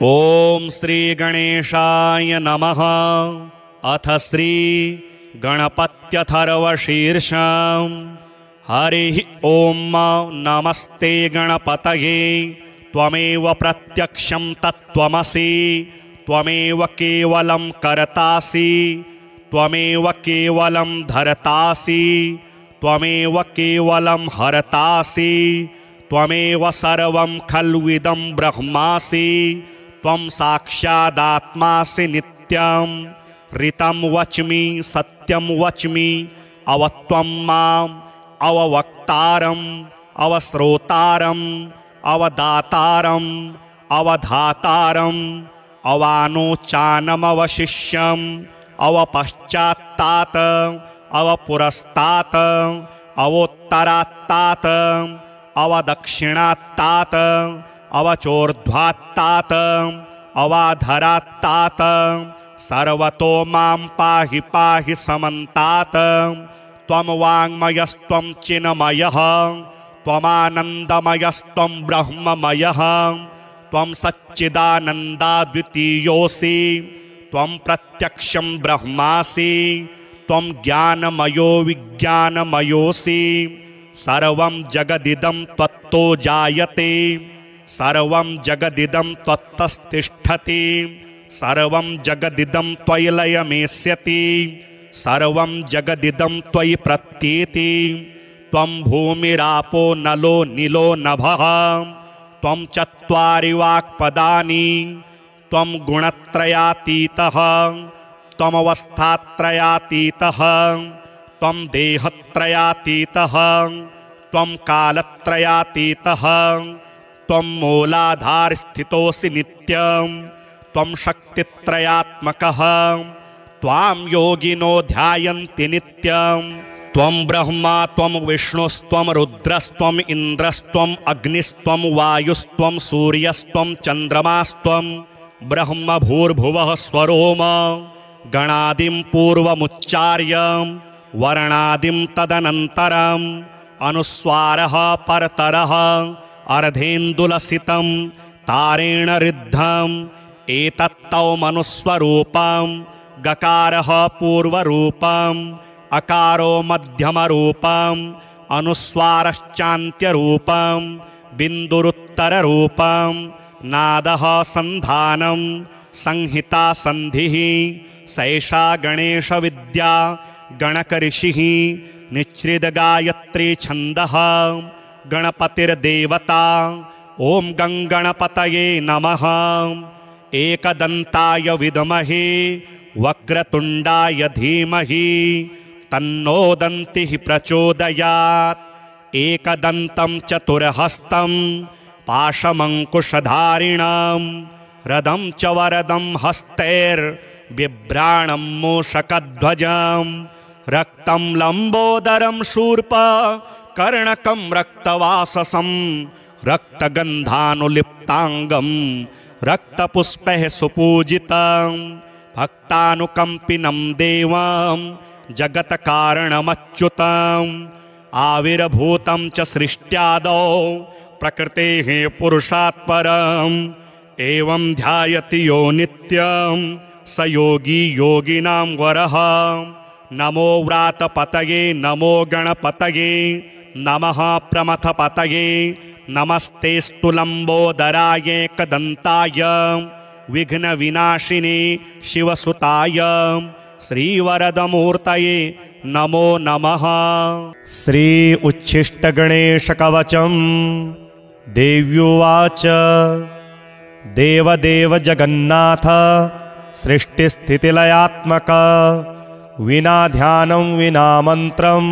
ओम श्री गणेशाय नमः। अथ श्री गणपत्यथर्वशीर्षं हरिः ओम नमस्ते गणपतये त्वमेव प्रत्यक्षं तत्त्वमसि त्वमेव केवलं कर्तासि त्वमेव केवलं धर्तासि त्वमेव केवलं हर्तासि त्वमेव सर्वं खल्विदं ब्रह्मासि त्वं साक्षादात्मासि नित्यं ऋतं वच्मि सत्यं वच्मि अवत्वं माम् अववक्तारम् अवश्रोतारम् अवदातारम् अवधातारम् अवानोचानमवशिष्यम् अवपश्चात्तात अवपुरस्तात अवोत्तरात्तात अवदक्षिणात्तात अवचोर्ध्वात्तात अवाधरात्तात सर्वतो मां पाहि पाहि समन्तात त्वं वाङ्मयस्त्वं चिन्मयः त्वमानन्दमयस्त्वं ब्रह्ममयः त्वं सच्चिदानन्दाद्वितीयोऽसि त्वं प्रत्यक्षं ब्रह्मासि त्वं ज्ञानमयो विज्ञानमयोऽसि सर्वं जगदिदं त्वत्तो जायते सर्वं जगदिदं त्वत्तस्तिष्ठति सर्वं जगदिदं त्वयि लयमेष्यति सर्वं जगदिदं त्वयि प्रत्येति त्वं भूमिरापो नलो नीलो नभः त्वं चत्वारि वाक्पदानि त्वं गुणत्रयातीतः त्वमवस्थात्रयातीतः त्वं देहत्रयातीतः त्वं कालत्रयातीतः त्वं मूलाधारस्थितोऽसि नित्यं त्वं शक्तित्रयात्मकः त्वां योगिनो ध्यायन्ति नित्यं त्वं ब्रह्मा त्वं विष्णुस्त्वं रुद्रस्त्वम् इन्द्रस्त्वम् अग्निस्त्वं वायुस्त्वं सूर्यस्त्वं चन्द्रमास्त्वं ब्रह्म भूर्भुवः स्वरोम गणादिं पूर्वमुच्चार्य वर्णादिं तदनन्तरम् अनुस्वारः परतरः अर्धेन्दुलसितं तारेण ऋद्धम् एतत्तौ मनुस्वरूपं गकारः पूर्वरूपम् अकारो मध्यमरूपम् अनुस्वारश्चान्त्यरूपम् बिन्दुरुत्तररूपम् नादः सन्धानं संहिता सन्धिः सैषा गणेशविद्या गणकऋषिः निच्छ्रितगायत्री छन्दः गणपतिर्देवता ॐ गङ्गणपतये नमः। एकदन्ताय विद्महे वक्रतुण्डाय धीमहि तन्नो दन्तिः प्रचोदयात् एकदन्तं चतुर्हस्तं पाशमङ्कुशधारिणं रदं च वरदं हस्तैर्बिभ्राणं मूषकध्वजं रक्तं लम्बोदरं शूर्प कर्णकं रक्तवाससं रक्तगन्धानुलिप्ताङ्गं रक्तपुष्पैः सुपूजितं भक्तानुकम्पिनं देवं जगत्कारणमच्युतम् आविर्भूतं च सृष्ट्यादौ प्रकृतेः पुरुषात् परम् एवं ध्यायति यो नित्यं स योगी योगिनां वरः। नमो व्रातपतये नमो गणपतये नमः प्रमथपतये नमस्तेस्तु लम्बोदराय एकदन्ताय विघ्नविनाशिने शिवसुताय श्रीवरदमूर्तये नमो नमः। श्री उच्छिष्टगणेशकवचं देव्युवाच देवदेव जगन्नाथ सृष्टिस्थितिलयात्मक विना ध्यानं विना मन्त्रं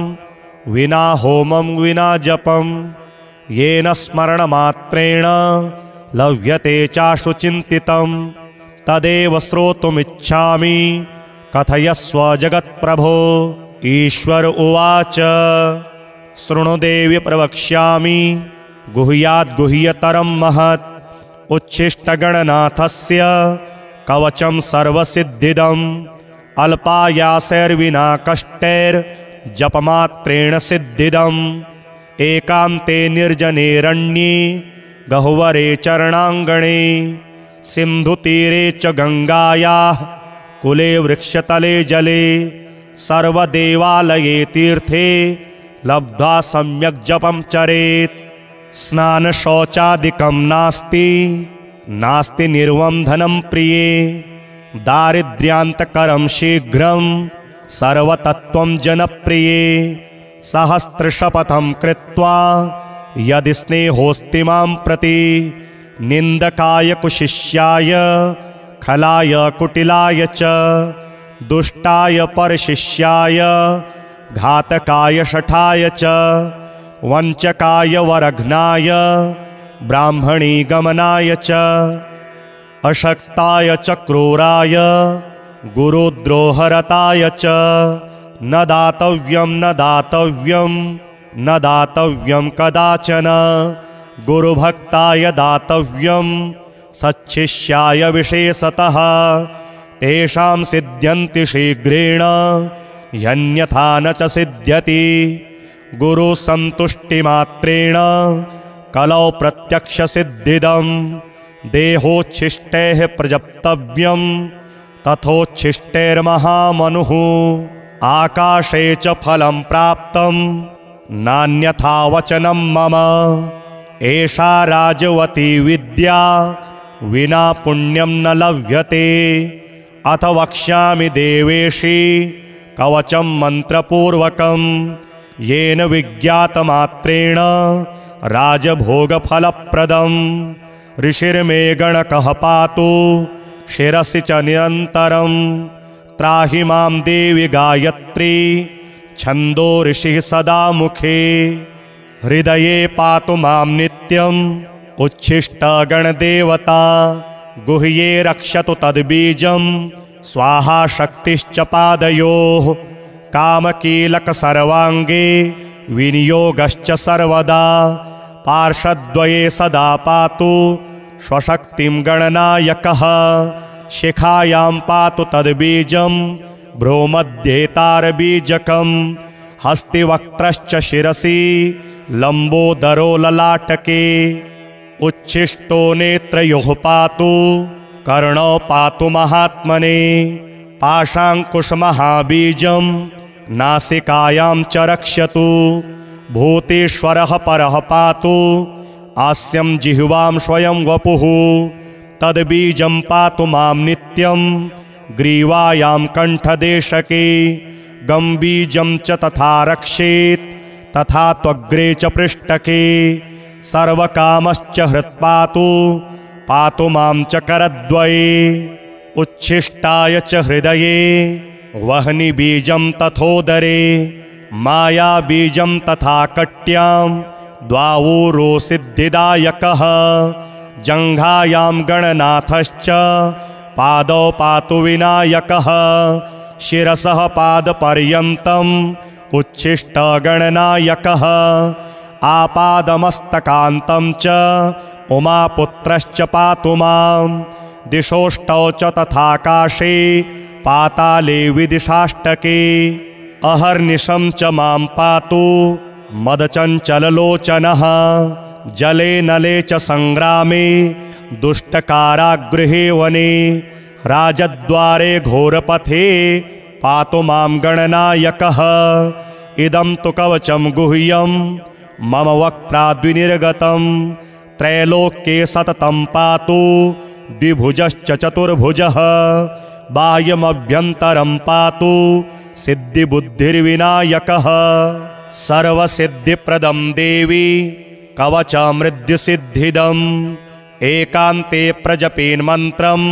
विना होमं विना जपं येन स्मरणमात्रेण लभ्यते चाशु चिन्तितं तदेव श्रोतुमिच्छामि कथयस्व जगत्प्रभो। ईश्वर उवाच शृणु देवि प्रवक्ष्यामि गुह्याद्गुह्यतरं महत् उच्छिष्टगणनाथस्य कवचं सर्वसिद्धिदम् अल्पायासैर्विना कष्टैर्जपमात्रेण सिद्धिदम् एकान्ते निर्जनेरण्ये गह्वरे चरणाङ्गणे सिन्धुतीरे च गङ्गायाः कुले वृक्षतले जले सर्वदेवालये तीर्थे लब्ध्वा सम्यक् जपं चरेत्। स्नानशौचादिकं नास्ति निर्वंधनं प्रिये दारिद्र्यान्तकरं शीघ्रं सर्वतत्त्वं जनप्रिये सहस्रशपथं कृत्वा यदि स्नेहोऽस्ति मां प्रति निन्दकाय कुशिष्याय खलाय कुटिलाय च दुष्टाय परशिष्याय घातकाय शठाय च वञ्चकाय वरघ्नाय ब्राह्मणी गमनाय च अशक्ताय च क्रूराय गुरुद्रोहरताय च न दातव्यं कदाचन गुरुभक्ताय दातव्यं सच्छिष्याय विशेषतः तेषां सिद्ध्यन्ति शीघ्रेण ह्यन्यथा न च सिद्ध्यति। गुरुसन्तुष्टिमात्रेण कलौ प्रत्यक्षसिद्धिदं देहोच्छिष्टैः प्रजप्तव्यं तथोच्छिष्टैर्महामनुः आकाशे च फलं प्राप्तं नान्यथा वचनं मम एषा राजवती विद्या विना पुण्यं न लभ्यते। अथ वक्ष्यामि देवेशी कवचं मन्त्रपूर्वकं येन विज्ञातमात्रेण राजभोगफलप्रदं ऋषिर्मे गणकः पातु शिरसि च निरन्तरं त्राहि मां देवि गायत्री छन्दो ऋषिः सदा मुखे हृदये पातु मां नित्यम् उच्छिष्टगणदेवता गुह्ये रक्षतु तद्बीजं स्वाहा शक्तिश्च पादयोः कामकीलक सर्वाङ्गे विनियोगश्च सर्वदा पार्श्वद्वये सदा पातु स्वशक्तिं गणनायकः शिखायां पातु तद्बीजं भ्रूमध्ये तारबीजकं हस्तिवक्त्रश्च शिरसि लम्बोदरो ललाटके उच्छिष्टो नेत्रयोः पातु कर्णौ पातु महात्मने पाशाङ्कुशमहाबीजं नासिकायां च रक्षतु भूतेश्वरः परः पातु आस्यं जिह्वां स्वयं वपुः तद्बीजं पातु मां नित्यं ग्रीवायां कण्ठदेशके गम्बीजं च तथा रक्षेत् तथा त्वग्रे च पृष्ठके सर्वकामश्च हृत्पातु पातु मां च करद्वये उच्छिष्टाय च हृदये वह्निबीजं तथोदरे मायाबीजं तथा कट्यां द्वावूरो सिद्धिदायकः जङ्घायां गणनाथश्च पादौ पातु विनायकः शिरसः पादपर्यन्तम् उच्छिष्टगणनायकः आपादमस्तकान्तं च उमापुत्रश्च पातु मां दिशोष्टौ च तथाकाशे पाताले विदिशाष्टके अहर्निशं च मां पातु मदचञ्चललोचनः जले नले च संग्रामे दुष्टकारागृहे वने राजद्वारे घोरपथे पातु मां गणनायकः इदं तु कवचं गुह्यं मम वक्त्राद्विनिर्गतं त्रैलोक्ये सततं पातु द्विभुजश्च चतुर्भुजः बाह्यमभ्यन्तरं पातु सिद्धिबुद्धिर्विनायकः सर्वसिद्धिप्रदं देवी कवचमृद्युसिद्धिदम् एकान्ते प्रजपेन्मन्त्रं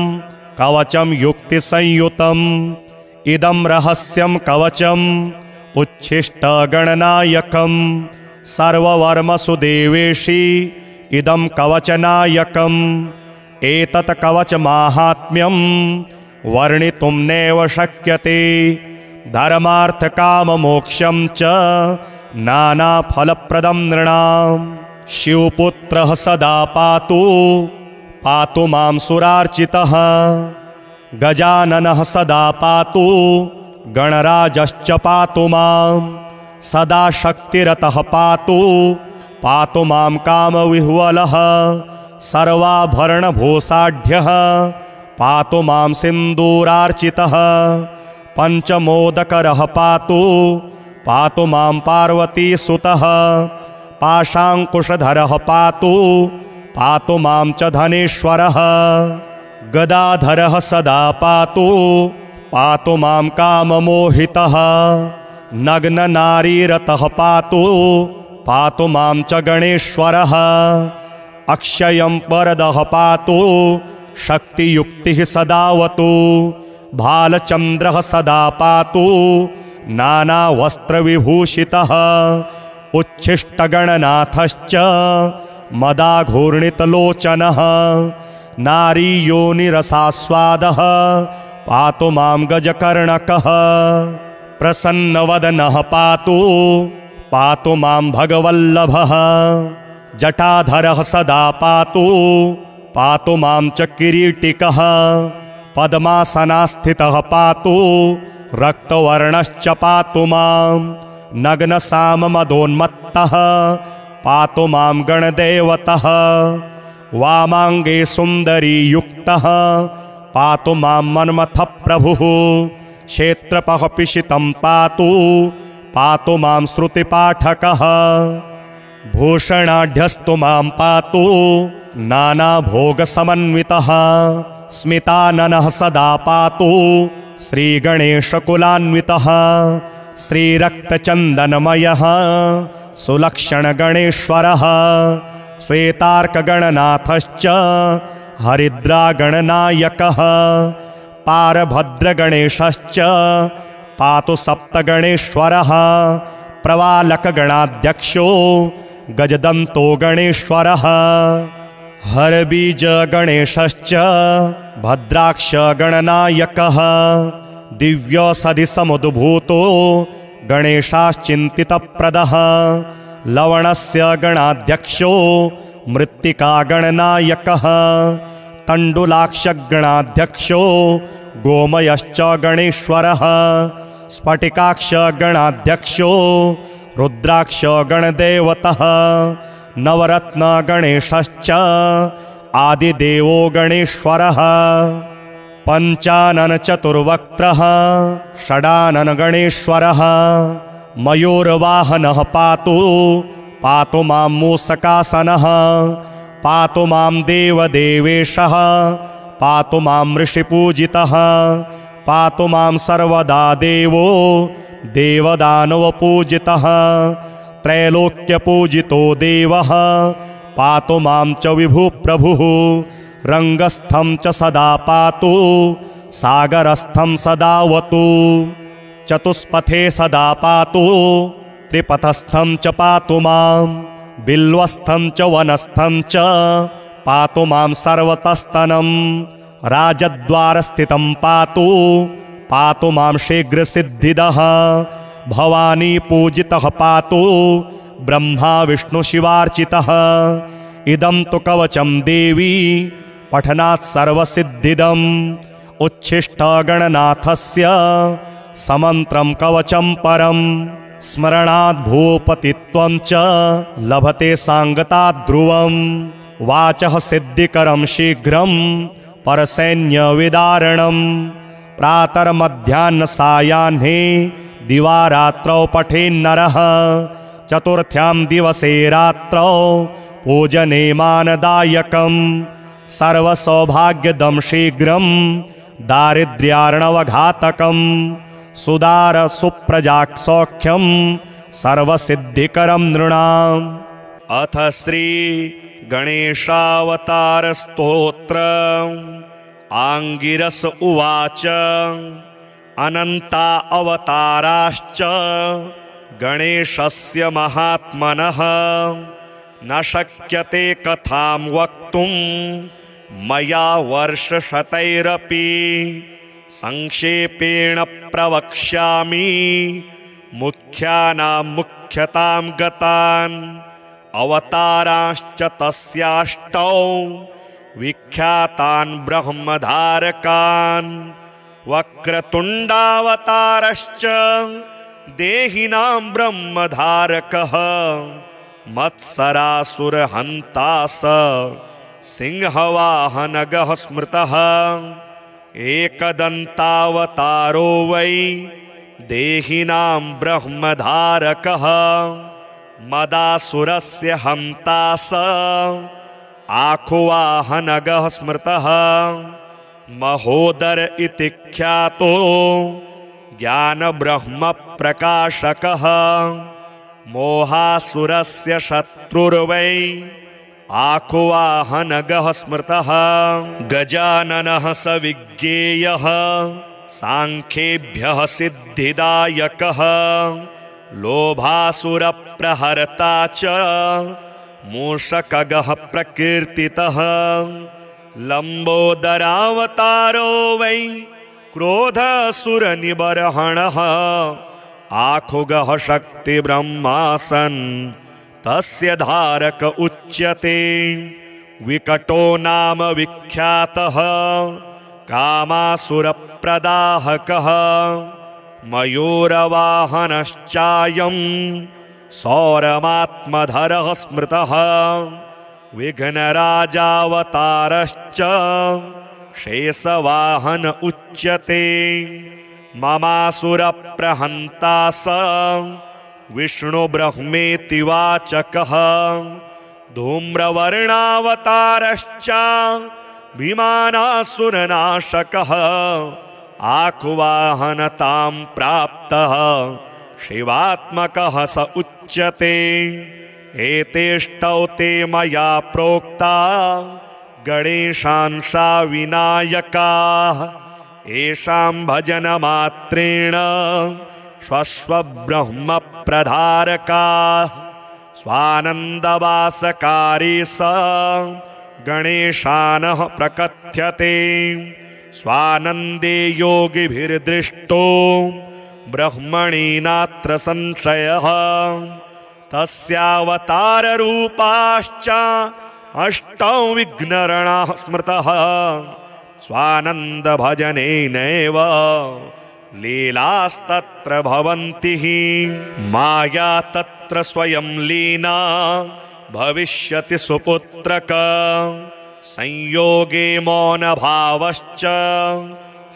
कवचं युक्तिसंयुतम् इदं रहस्यं कवचम् उच्छिष्टगणनायकं सर्ववर्मसु देवेशी इदं कवचनायकम् एतत् कवचमाहात्म्यं वर्णितुं नैव शक्यते धर्मार्थकाममोक्षं च नानाफलप्रदं नृणां शिवपुत्रः सदा पातु पातु मां सुरार्चितः गजाननः सदा पातु गणराजश्च पातु मां सदा शक्तिरतः पातु पातु मां कामविह्वलः सर्वाभरणभूषाढ्यः पातु मां सिन्दूरार्चितः पञ्चमोदकरः पातु मां पार्वतीसुतः पाशाङ्कुशधरः पातु मां च धनेश्वरः गदाधरः सदा पातु मां काममोहितः नग्ननारीरतः पातु मां च गणेश्वरः अक्षयं वरदः पातु शक्तियुक्तिः सदावतु भालचन्द्रः सदा पातु नानावस्त्रविभूषितः उच्छिष्टगणनाथश्च मदाघूर्णितलोचनः नारीयोनिरसास्वादः पातु मां गजकर्णकः प्रसन्नवदनः पातु मां भगवल्लभः जटाधरः सदा पातु मां च किरीटिकः पद्मासनास्थितः पातु रक्तवर्णश्च पातु मां नग्नसाममदोन्मत्तः पातु मां गणदेवतः वामाङ्गे सुन्दरीयुक्तः पातु मां मन्मथप्रभुः क्षेत्रपः पिशितं पातु मां श्रुतिपाठकः भूषणाढ्यस्तु मां पातु नानाभोगसमन्वितः स्मिताननः सदा पातु श्रीगणेशकुलान्वितः श्रीरक्तचन्दनमयः सुलक्षणगणेश्वरः श्वेतार्कगणनाथश्च हरिद्रागणनायकः पारभद्रगणेशश्च पातु सप्तगणेश्वरः प्रवालकगणाध्यक्षो गजदन्तो गणेश्वरः हरबीजगणेशश्च भद्राक्षगणनायकः दिव्यौषधिसमुद्भूतो गणेशाश्चिन्तितप्रदः लवणस्य गणाध्यक्षो मृत्तिकागणनायकः तण्डुलाक्षगणाध्यक्षो गोमयश्च गणेश्वरः स्फटिकाक्षगणाध्यक्षो रुद्राक्षगणदेवतः नवरत्नगणेशश्च आदिदेवो गणेश्वरः पञ्चाननचतुर्वक्त्रः षडाननगणेश्वरः मयूरवाहनः पातु मां मूषकासनः पातु मां देवदेवेशः पातु मां ऋषिपूजितः पातु मां सर्वदा देवो देवदानवपूजितः त्रैलोक्यपूजितो देवः पातु मां च विभुप्रभुः रङ्गस्थं च सदा पातु सागरस्थं सदावतु चतुष्पथे सदा पातु त्रिपथस्थं च पातु मां बिल्वस्थं च वनस्थं च पातु मां सर्वतस्तनं राजद्वारस्थितं पातु मां शीघ्रसिद्धिदः भवानी पूजितः पातु ब्रह्मा विष्णुशिवार्चितः इदं तु कवचं देवी पठनात् सर्वसिद्धिदम् उच्छिष्टगणनाथस्य समन्त्रं कवचं परं स्मरणात् भूपतित्वं च लभते सांगतात् ध्रुवं वाचः सिद्धिकरं शीघ्रं परसैन्यविदारणं प्रातर्मध्याह्नसायाह्ने दिवारात्रौ पठेन्नरः चतुर्थ्यां दिवसे रात्रौ पूजने मानदायकं सर्वसौभाग्यदं शीघ्रं दारिद्र्यार्णवघातकं सुदारसुप्रजासौख्यं सर्वसिद्धिकरं नृणाम्। अथ श्री गणेशावतारस्तोत्र। आङ्गिरस उवाच अनन्ता अवताराश्च गणेशस्य महात्मनः न शक्यते कथां वक्तुं मया वर्षशतैरपि संक्षेपेण प्रवक्ष्यामि मुख्यानां मुख्यतां गतान् अवताराश्च तस्याष्टौ विख्यातान् ब्रह्मधारकान् वक्रतुण्डावतारश्च देहिनां ब्रह्मधारकः मत्सरासुरहन्ता स सिंहवाहनगः स्मृतः एकदन्तावतारो वै देहिनां ब्रह्मधारकः मदासुरस्य हन्ता स आखुवाहनगः स्मृतः महोदर इति ख्यातो ज्ञानब्रह्मप्रकाशकः मोहासुरस्य शत्रुर्वै आखुवाहनगः स्मृतः गजाननः स विज्ञेयः सांख्येभ्यः सिद्धिदायकः लोभासुरप्रहर्ता च मूषकगः प्रकीर्तितः लम्बोदरावतारो वै क्रोधासुरनिबर्हणः आखुगः शक्तिब्रह्मासन् तस्य धारक उच्यते विकटो नाम विख्यातः कामासुरप्रदाहकः मयूरवाहनश्चायं सौरमात्मधरः स्मृतः विघ्नराजावतारश्च शेषवाहन उच्यते ममासुरप्रहन्ता स विष्णुब्रह्मेति वाचकः धूम्रवर्णावतारश्च विमानासुरनाशकः आखुवाहनतां प्राप्तः शिवात्मकः स उच्यते एतेष्टौ ते मया प्रोक्ता गणेशांशा विनायकाः येषां भजनमात्रेण स्वस्वब्रह्मप्रधारकाः स्वानन्दवासकारी स गणेशानः प्रकथ्यते स्वानन्दे योगिभिर्दृष्टो ब्रह्मणि नात्र संशयः तस्यावताररूपाश्च अष्टौ विघ्नरणाः स्मृतः स्वानन्दभजनेनैव लीलास्तत्र भवन्ति माया तत्र स्वयं लीना भविष्यति सुपुत्रक संयोगे मौनभावश्च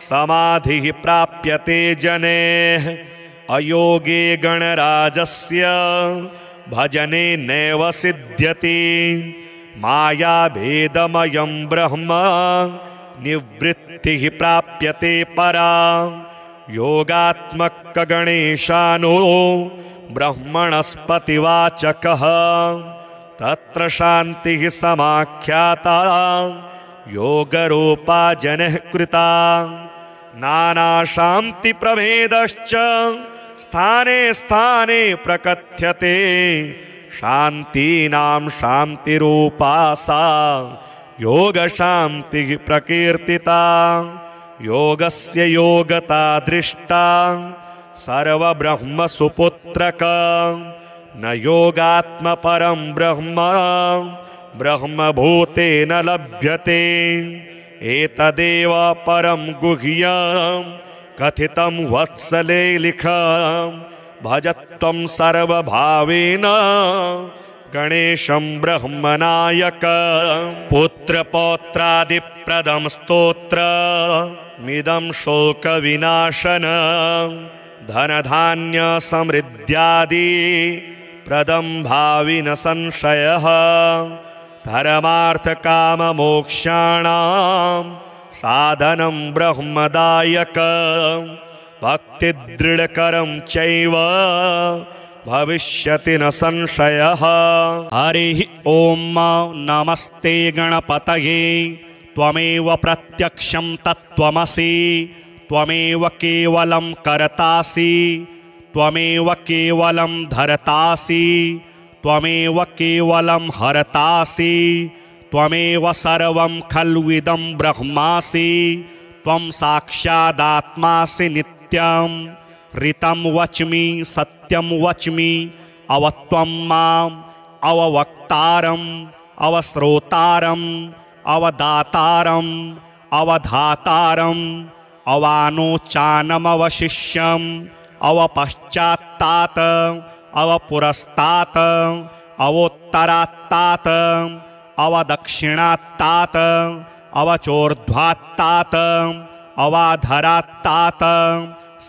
समाधिः प्राप्यते जनेः अयोगे गणराजस्य भजने नैव सिद्ध्यति मायाभेदमयं ब्रह्म निवृत्तिः प्राप्यते परा योगात्मकगणेशानो ब्रह्मणस्पतिवाचकः तत्र शान्तिः समाख्याता योगरूपा जनः कृता नानाशान्तिप्रभेदश्च स्थाने स्थाने प्रकथ्यते शान्तीनां शान्तिरूपा सा योगशान्तिः प्रकीर्तिता योगस्य योगता दृष्टा सर्वब्रह्मसुपुत्रक न योगात्मपरं ब्रह्म ब्रह्मभूतेन लभ्यते एतदेव परं गुह्यं कथितं वत्सले लिखं भजत्वं सर्वभावेन गणेशं ब्रह्मनायक पुत्रपौत्रादिप्रदं स्तोत्रमिदं शोकविनाशन धनधान्यसमृद्ध्यादि प्रदं भाविन संशयः धर्मार्थकाममोक्षाणां साधनं ब्रह्मदायक भक्तिदृढकरं चैव भविष्यति न संशयः। हरिः ॐ नमस्ते गणपतये त्वमेव प्रत्यक्षं तत्त्वमसि त्वमेव केवलं कर्तासि त्वमेव केवलं धर्तासि त्वमेव केवलं हर्तासि त्वमेव सर्वं खल्विदं ब्रह्मासि त्वं साक्षादात्मासि नित्यं ऋतं वच्मि सत्यं वच्मि अवत्वं माम् अववक्तारम् अवश्रोतारम् अवदातारम् अवधातारम् अवानोचानमवशिष्यम् अवपश्चात्तात् अवपुरस्तात् अवोत्तरात्तात् अवदक्षिणात्तात अवचोर्ध्वात्तात अवाधरात्तात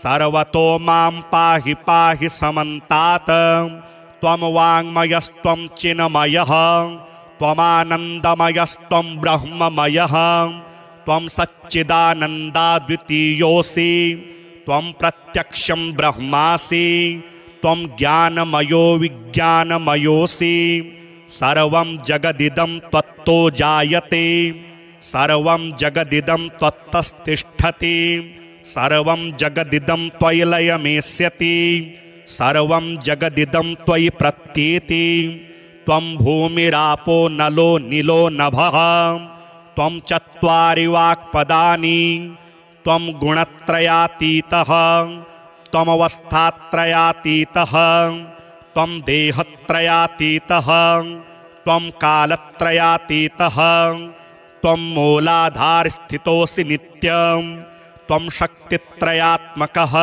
सर्वतो मां पाहि पाहि समन्तात त्वं वाङ्मयस्त्वं चिन्मयः त्वमानन्दमयस्त्वं ब्रह्ममयः त्वं सच्चिदानन्दाद्वितीयोऽसि त्वं प्रत्यक्षं ब्रह्मासि त्वं ज्ञानमयो विज्ञानमयोऽसि सर्वं जगदिदं त्वत्तो जायते सर्वं जगदिदं त्वत्तस्तिष्ठति सर्वं जगदिदं त्वयि लयमेष्यति सर्वं जगदिदं त्वयि प्रत्येति त्वं भूमिरापो नलो नीलो नभः त्वं चत्वारि वाक्पदानि त्वं गुणत्रयातीतः त्वमवस्थात्रयातीतः त्वं देहत्रयातीतः त्वं कालत्रयातीतः त्वं मूलाधारस्थितोऽसि नित्यं त्वं शक्तित्रयात्मकः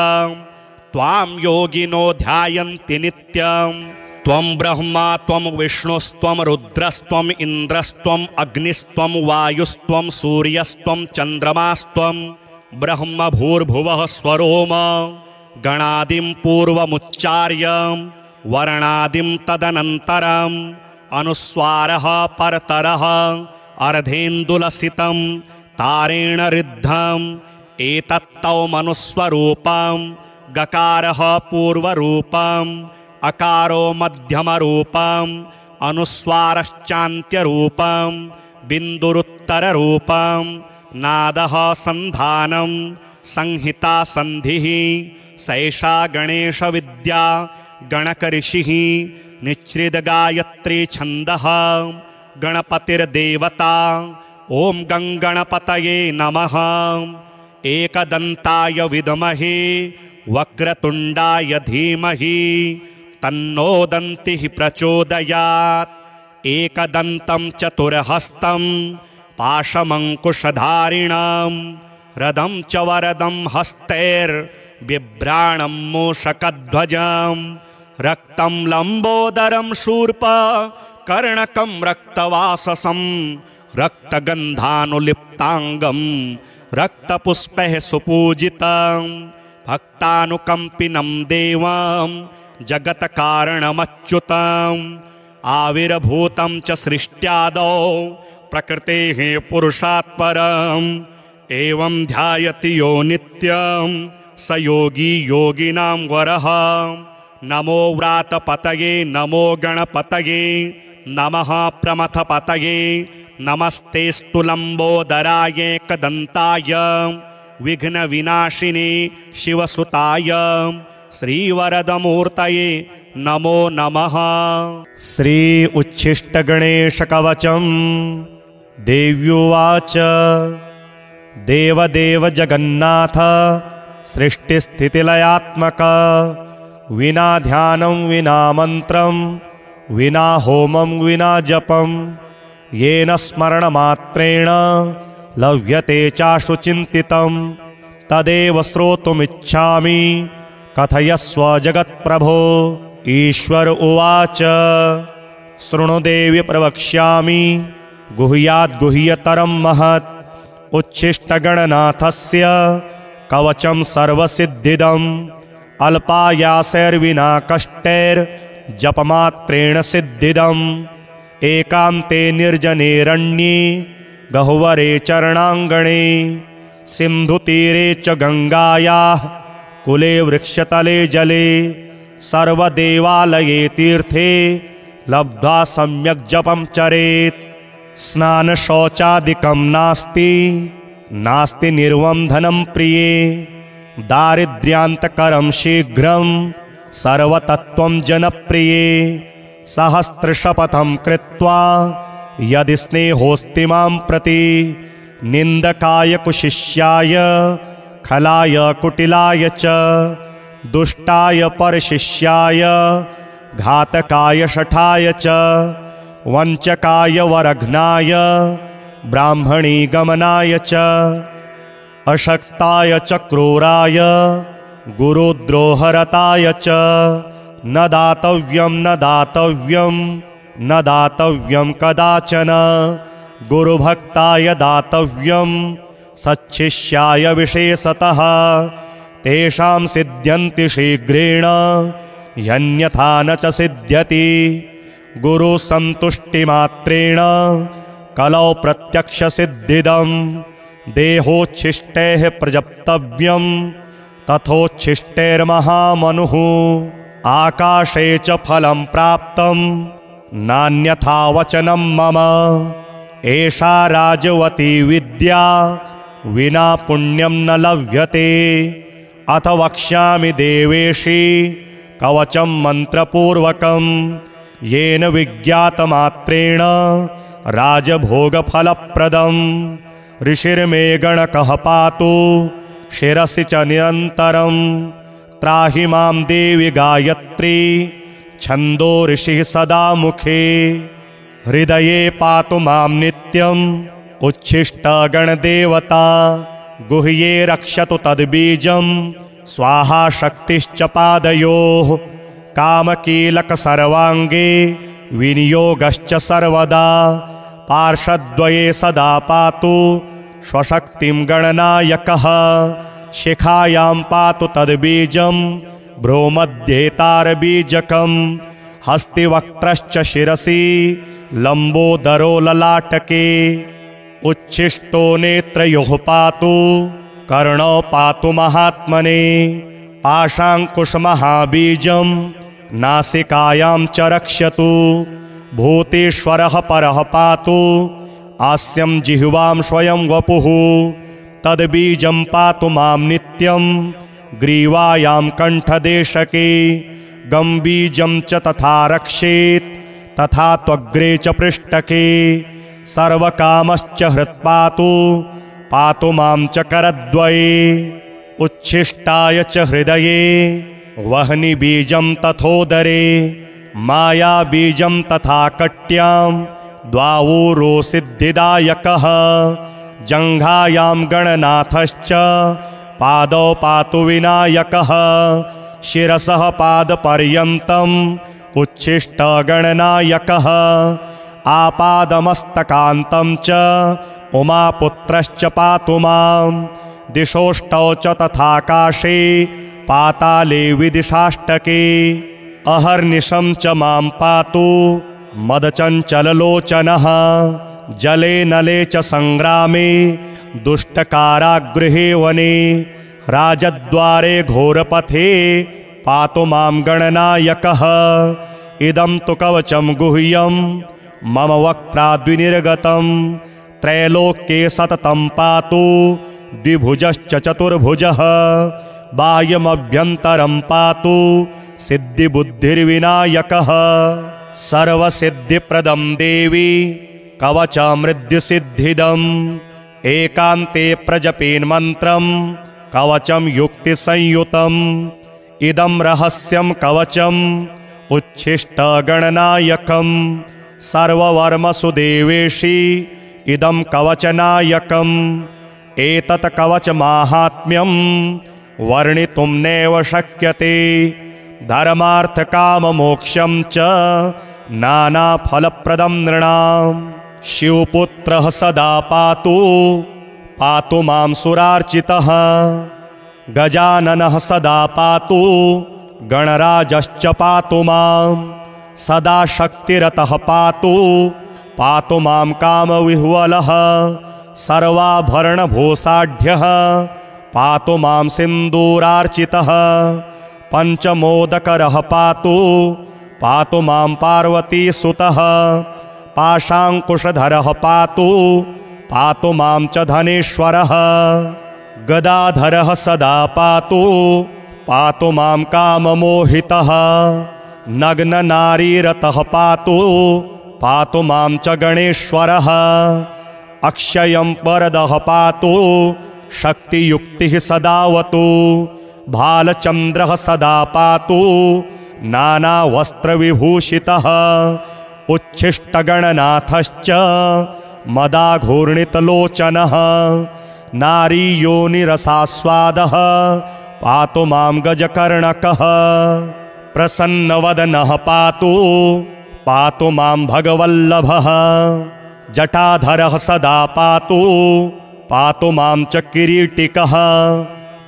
त्वां योगिनो ध्यायन्ति नित्यं त्वं ब्रह्मा त्वं विष्णुस्त्वं रुद्रस्त्वं इन्द्रस्त्वं अग्निस्त्वं वायुस्त्वं सूर्यस्त्वं चन्द्रमास्त्वं ब्रह्म भूर्भुवः स्वरोम गणादिं पूर्वमुच्चार्य वर्णादिं तदनन्तरम् अनुस्वारः परतरः अर्धेन्दुलसितं तारेण ऋद्धम् एतत्तौ मनुस्वरूपं गकारः पूर्वरूपम् अकारो मध्यमरूपम् अनुस्वारश्चान्त्यरूपम् बिन्दुरुत्तररूपम् नादः सन्धानं संहिता सन्धिः सैषा गणेशविद्या गणकऋषिः निच्छ्रितगायत्री छन्दः गणपतिर्देवता ॐ गङ्गणपतये नमः एकदन्ताय विद्महे वक्रतुण्डाय धीमहि तन्नो दन्तिः प्रचोदयात् एकदन्तं चतुर्हस्तं पाशमङ्कुशधारिणं रदं च वरदं हस्तैर्बिभ्राणं मूषकध्वजं रक्तं लम्बोदरं शूर्प कर्णकं रक्तवाससं रक्तगन्धानुलिप्ताङ्गं रक्तपुष्पैः सुपूजितं भक्तानुकम्पिनं देवं जगत्कारणमच्युतम् आविर्भूतं च सृष्ट्यादौ प्रकृतेः पुरुषात् परम् एवं ध्यायति यो नित्यं स योगी योगिनां वरः नमो व्रातपतये नमो गणपतये नमः प्रमथपतये नमस्तेस्तु लम्बोदराय एकदन्ताय विघ्नविनाशिने शिवसुताय श्रीवरदमूर्तये नमो नमः। श्री उच्छिष्टगणेशकवचं देव्युवाच देवदेव जगन्नाथ सृष्टिस्थितिलयात्मक विना ध्यानं विना मन्त्रं विना होमं विना जपं येन स्मरणमात्रेण लभ्यते चाशु चिन्तितं तदेव श्रोतुमिच्छामि कथयस्व जगत्प्रभो। ईश्वर उवाच शृणु देवि प्रवक्ष्यामि गुह्याद्गुह्यतरं महत् उच्छिष्टगणनाथस्य कवचं सर्वसिद्धिदम् अल्पायासैर्विना कष्टैर्जपमात्रेण सिद्धिदम् एकान्ते निर्जनेरण्ये गह्वरे चरणाङ्गणे सिन्धुतीरे च गङ्गायाः कुले वृक्षतले जले सर्वदेवालये तीर्थे लब्ध्वा सम्यक् जपं चरेत् स्नानशौचादिकं नास्ति नास्ति निर्वन्धनं प्रिये दारिद्र्यान्तकरं शीघ्रं सर्वतत्त्वं जनप्रिये सहस्रशपथं कृत्वा यदि स्नेहोऽस्ति मां प्रति निन्दकाय कुशिष्याय खलाय कुटिलाय च दुष्टाय परशिष्याय घातकाय शठाय च वञ्चकाय वरघ्नाय ब्राह्मणी गमनाय च अशक्ताय च क्रूराय गुरुद्रोहरताय च न दातव्यं न दातव्यं कदाचन गुरुभक्ताय दातव्यं सच्छिष्याय विशेषतः तेषां सिद्ध्यन्ति शीघ्रेण यन्यथा न च सिद्ध्यति गुरुसन्तुष्टिमात्रेण कलौ प्रत्यक्षसिद्धिदं देहोच्छिष्टैः प्रजप्तव्यं तथोच्छिष्टैर्महामनुः आकाशे च फलं प्राप्तं नान्यथा वचनं मम एषा राजवती विद्या विना पुण्यं न लभ्यते अथ वक्ष्यामि देवेशी कवचं मन्त्रपूर्वकं येन विज्ञातमात्रेण राजभोगफलप्रदं ऋषिर्मे गणकः पातु शिरसि च निरन्तरं त्राहि मां देवि गायत्री छन्दो ऋषिः सदा मुखे हृदये पातु मां नित्यम् उच्छिष्टगणदेवता गुह्ये रक्षतु तद्बीजं स्वाहा शक्तिश्च पादयोः कामकीलक सर्वाङ्गे विनियोगश्च सर्वदा पार्श्वद्वये सदा पातु स्वशक्तिं गणनायकः शिखायां पातु तद्बीजं भ्रूमध्ये तारबीजकं हस्तिवक्त्रश्च शिरसि लम्बोदरो ललाटके उच्छिष्टो नेत्रयोः पातु कर्णौ पातु महात्मने पाशाङ्कुशमहाबीजं नासिकायां च रक्षतु भूतेश्वरः परः पातु आस्यं जिह्वां स्वयं वपुः तद्बीजं पातु मां नित्यं ग्रीवायां कण्ठदेशके गम्बीजं च तथा रक्षेत् तथा त्वग्रे च पृष्ठके सर्वकामश्च हृत्पातु पातु मां च करद्वये उच्छिष्टाय च हृदये वह्निबीजं तथोदरे मायाबीजं तथा कट्यां द्वावूरो सिद्धिदायकः जङ्घायां गणनाथश्च पादौ पातु विनायकः शिरसः पादपर्यन्तम् उच्छिष्टगणनायकः आपादमस्तकान्तं च उमापुत्रश्च पातु मां दिशोष्टौ च तथाकाशे पाताले विदिशाष्टके अहर्निशं च मां पातु मदचञ्चललोचनः जले नले च सङ्ग्रामे दुष्टकारागृहे वने राजद्वारे घोरपथे पातु मां गणनायकः इदं तु कवचं गुह्यं मम वक्त्राद्विनिर्गतं त्रैलोक्ये सततं पातु द्विभुजश्च चतुर्भुजः बाह्यमभ्यन्तरं पातु सिद्धिबुद्धिर्विनायकः सर्वसिद्धिप्रदं देवी कवचमृद्युसिद्धिदम् एकान्ते प्रजपेन्मन्त्रं कवचं युक्तिसंयुतम् इदं रहस्यं कवचम् उच्छिष्टगणनायकं सर्ववर्मसु देवेशी इदं कवचनायकम् एतत् कवचमाहात्म्यं वर्णितुं नैव शक्यते धर्मार्थकाममोक्षं च नानाफलप्रदं नृणां शिवपुत्रः सदा पातु पातु मां सुरार्चितः गजाननः सदा पातु गणराजश्च पातु मां सदा शक्तिरतः पातु पातु मां कामविह्वलः सर्वाभरणभूषाढ्यः पातु मां सिन्दूरार्चितः पञ्चमोदकरः पातु पातु मां पार्वतीसुतः पाशाङ्कुशधरः पातु पातु मां च धनेश्वरः गदाधरः सदा पातु पातु मां काममोहितः नग्ननारीरतः पातु पातु मां च गणेश्वरः अक्षयं वरदः पातु शक्तियुक्तिः सदावतु भालचन्द्रः सदा पातु नानावस्त्रविभूषितः उच्छिष्टगणनाथश्च मदाघूर्णितलोचनः नारीयोनिरसास्वादः पातु मां गजकर्णकः प्रसन्नवदनः पातु पातु मां भगवल्लभः। जटाधरः सदा पातु मां च किरीटिकः।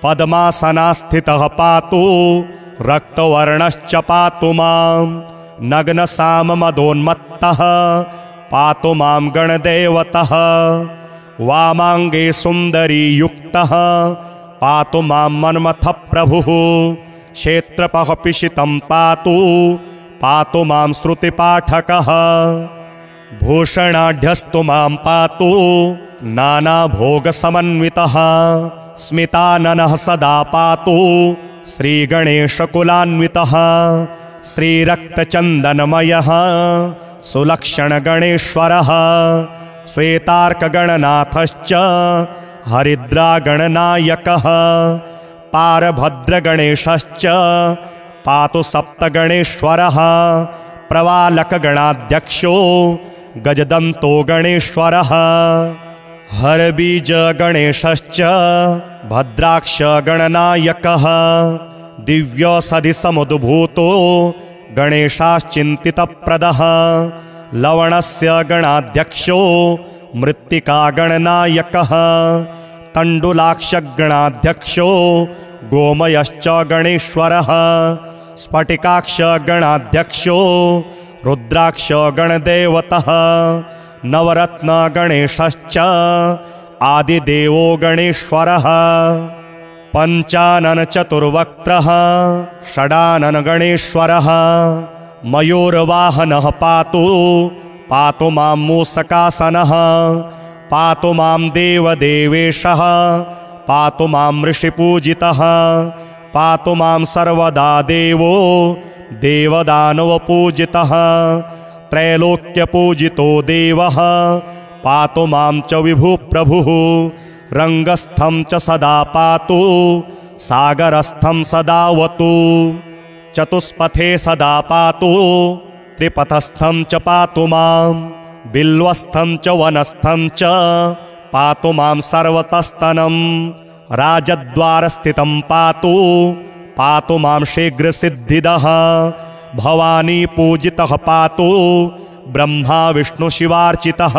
पद्मासनास्थितः पातु रक्तवर्णश्च पातु मां। नग्नसाममदोन्मत्तः पातु मां गणदेवतः। वामाङ्गे सुन्दरी युक्तः पातु मां मन्मथप्रभुः। क्षेत्रपः पिशितं पातु मां श्रुतिपाठकः। भूषणाढ्यस्तु मां पातु नानाभोगसमन्वितः। स्मिताननः सदा पातु श्रीगणेशकुलान्वितः। श्रीरक्तचन्दनमयः सुलक्षणगणेश्वरः। श्वेतार्कगणनाथश्च हरिद्रागणनायकः। पारभद्रगणेशश्च पातु सप्तगणेश्वरः। प्रवालकगणाध्यक्षो गजदन्तो गणेश्वरः। हरबीजगणेशश्च भद्राक्षगणनायकः। दिव्यौषधिसमुद्भूतो गणेशाश्चिन्तितप्रदः। लवणस्य गणाध्यक्षो मृत्तिकागणनायकः। तण्डुलाक्षगणाध्यक्षो गोमयश्च गणेश्वरः। स्फटिकाक्षगणाध्यक्षो रुद्राक्षगणदेवतः। नवरत्नगणेशश्च आदिदेवो गणेश्वरः। पञ्चाननचतुर्वक्त्रः षडाननगणेश्वरः। मयूरवाहनः पातु मां मूषकासनः। पातु मां देवदेवेशः। पातु मां ऋषिपूजितः। पातु मां सर्वदा देवो देवदानवपूजितः। त्रैलोक्यपूजितो देवः पातु मां च विभुप्रभुः। रङ्गस्थं च सदा पातु सागरस्थं सदावतु। चतुष्पथे सदा पातु त्रिपथस्थं च पातु मां। बिल्वस्थं च वनस्थं च पातु मां सर्वतस्तनं। राजद्वारस्थितं पातु मां शीघ्रसिद्धिदः। भवानी पूजितः पातु ब्रह्मा विष्णुशिवार्चितः।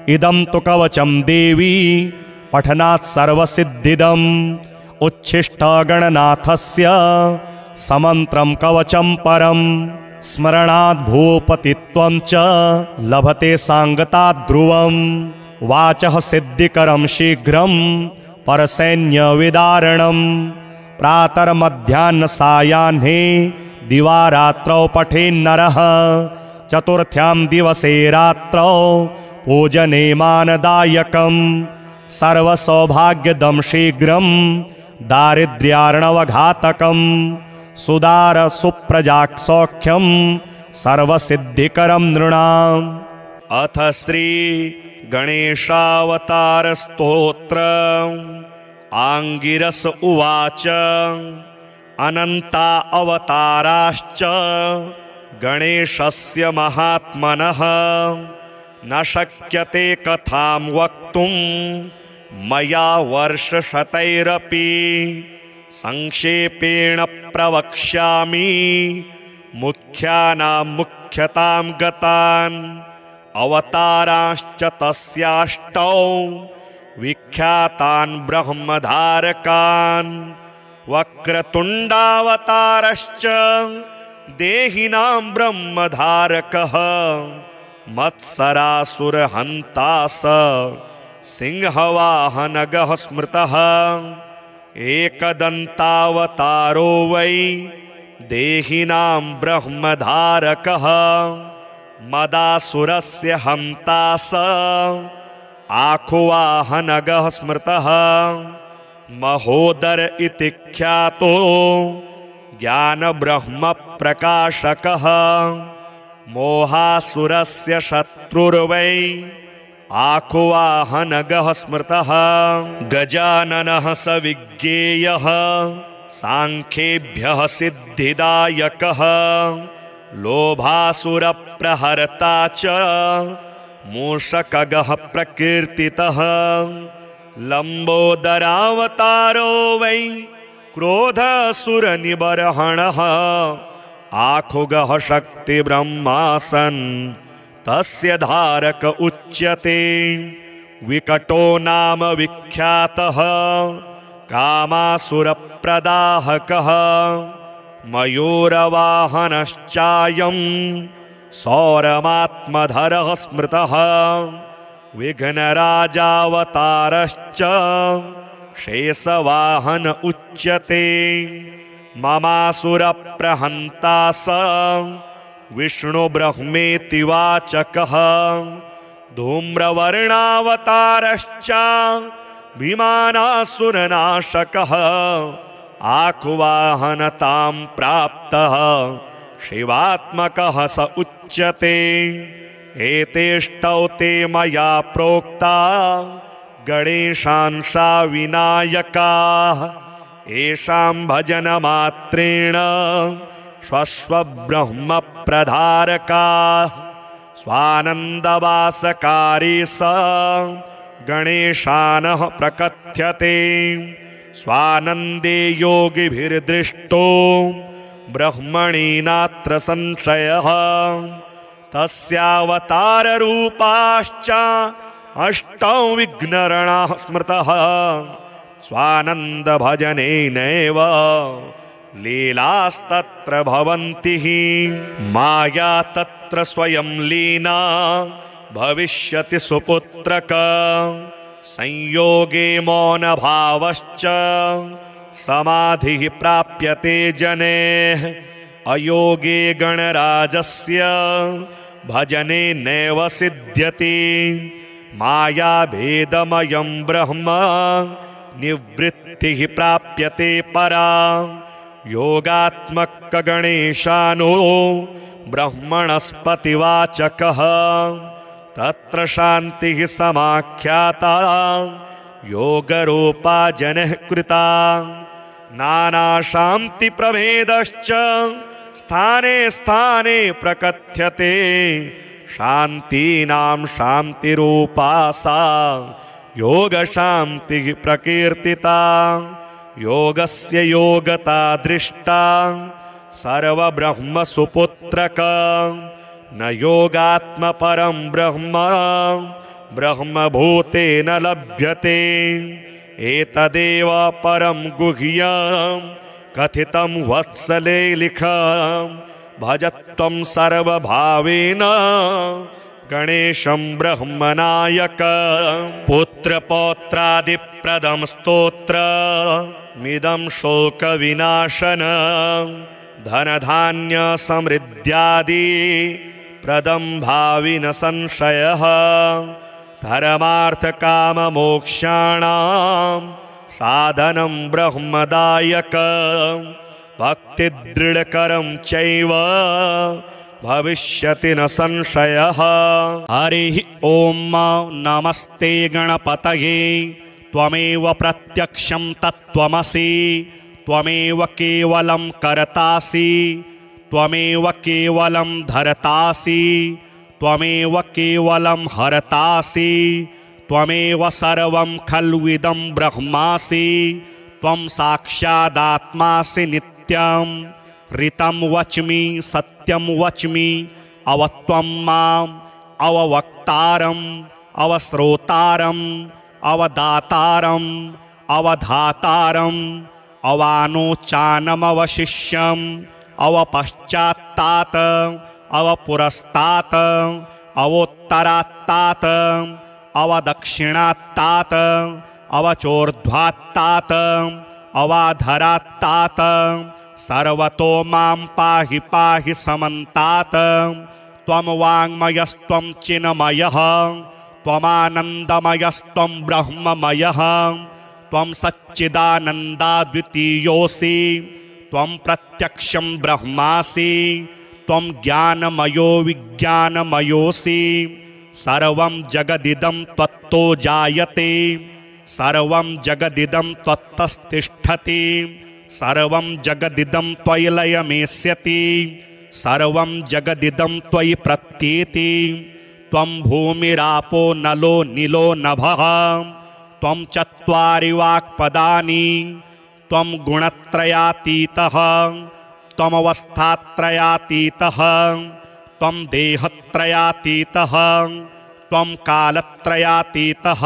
इदं तु कवचं देवी पठनात् सर्वसिद्धिदम्। उच्छिष्टगणनाथस्य समन्त्रं कवचं परम्। स्मरणात् भूपतित्वं च लभते सांगतात् ध्रुवम्। वाचः सिद्धिकरं शीघ्रं परसैन्यविदारणम्। प्रातर्मध्याह्नसायाह्ने दिवारात्रौ पठेन्नरः। चतुर्थ्यां दिवसे रात्रौ पूजने मानदायकम्। सर्वसौभाग्यदं शीघ्रं दारिद्र्यार्णवघातकम्। सुदारसुप्रजासौख्यं सर्वसिद्धिकरं नृणाम्। अथ श्री गणेशावतारस्तोत्र। आङ्गिरस उवाच अनन्ता अवताराश्च गणेशस्य महात्मनः। न शक्यते कथां वक्तुं मया वर्षशतैरपि। संक्षेपेण प्रवक्ष्यामि मुख्यानां मुख्यतां गतान्। अवताराश्च तस्याष्टौ विख्यातान् ब्रह्मधारकान्। वक्रतुण्डावतारश्च देहिनां ब्रह्मधारकः। मत्सरासुरहन्ता स सिंहवाहनगः स्मृतः। एकदन्तावतारो वै देहिनां ब्रह्मधारकः। मदासुरस्य हन्ता स आखुवाहनगः स्मृतः। महोदर इति ख्यातो ज्ञानब्रह्मप्रकाशकः। मोहासुरस्य शत्रुर्वै आखुवाहनगः स्मृतः। गजाननः स विज्ञेयः सांख्येभ्यः सिद्धिदायकः। लोभासुरप्रहर्ता च मूषकगः प्रकीर्तितः। लम्बोदरावतारो वै क्रोधासुरनिबर्हणः। आखुगः शक्तिब्रह्मासन् तस्य धारक उच्यते। विकटो नाम विख्यातः कामासुरप्रदाहकः मयूरवाहनश्चायं सौरमात्मधरः स्मृतः। विघ्नराजावतारश्च शेषवाहन उच्यते। ममासुरप्रहन्ता स विष्णुब्रह्मेति वाचकः। धूम्रवर्णावतारश्च विमानासुरनाशकः आखुवाहनतां प्राप्तः शिवात्मकः स उच्यते। एतेष्टौ ते मया प्रोक्ता गणेशांशा विनायकाः येषां भजनमात्रेण स्वस्वब्रह्म प्रधारकाः। स्वानन्दवासकारी स गणेशानः प्रकथ्यते। स्वानन्दे योगिभिर्दृष्टो ब्रह्मणि नात्र संशयः। तस्यावताररूपाश्च अष्टौ विघ्नरणाः स्मृतः। स्वानन्दभजनेनैव लीलास्तत्र भवन्ति। माया तत्र स्वयं लीना भविष्यति सुपुत्रक। संयोगे मौनभावश्च समाधिः प्राप्यते जनेः। अयोगे गणराजस्य भजने नैव सिद्ध्यति। मायाभेदमयं ब्रह्म निवृत्तिः प्राप्यते परा। योगात्मक गणेशानो ब्रह्मणस्पतिवाचकः। तत्र शान्तिः समाख्याता योगरूपा जनः कृता। नानाशान्तिप्रभेदश्च स्थाने स्थाने प्रकथ्यते। शान्तीनां शान्तिरूपा सा योगशान्तिः प्रकीर्तिता। योगस्य योगता दृष्टा सर्वब्रह्म सुपुत्रक। न योगात्मपरं ब्रह्म ब्रह्मभूतेन लभ्यते। एतदेव परं गुह्यं कथितं वत्सले लिखं। भजत्वं सर्वभावेन गणेशं ब्रह्मनायक। पुत्रपौत्रादिप्रदं स्तोत्रमिदं शोकविनाशन। धनधान्यसमृद्ध्यादि प्रदं भावि न संशयः। धर्मार्थकाममोक्षाणां साधनं ब्रह्मदायक। भक्तिदृढकरं चैव भविष्यति न संशयः। हरिः ॐ नमस्ते गणपतये। त्वमेव प्रत्यक्षं तत्त्वमसि। त्वमेव केवलं कर्तासि। त्वमेव केवलं धर्तासि। त्वमेव केवलं हर्तासि। त्वमेव सर्वं खल्विदं ब्रह्मासि। त्वं साक्षादात्मासि नित्यं। ऋतं वच्मि सत्यं वच्मि। अवत्वं माम् अववक्तारम् अवश्रोतारम् अवदातारम् अवधातारम् अवानोचानमवशिष्यम् अवपश्चात्तात् अवपुरस्तात् अवोत्तरात्तात् अवदक्षिणात्तात् अवचोर्ध्वात्तात् अवाधरात्तात् सर्वतो मां पाहि पाहि समन्तात्। त्वं वाङ्मयस्त्वं चिन्मयः। त्वमानन्दमयस्त्वं ब्रह्ममयः। त्वं सच्चिदानन्दाद्वितीयोऽसि। त्वं प्रत्यक्षं ब्रह्मासि। त्वं ज्ञानमयो विज्ञानमयोऽसि। सर्वं जगदिदं त्वत्तो जायते। सर्वं जगदिदं त्वत्तस्तिष्ठति। सर्वं जगदिदं त्वयि लयमेष्यति। सर्वं जगदिदं त्वयि प्रत्येति। त्वं भूमिरापो नलो नीलो नभः। त्वं चत्वारि वाक्पदानि। त्वं गुणत्रयातीतः। त्वमवस्थात्रयातीतः त्वं देहत्रयातीतः त्वं कालत्रयातीतः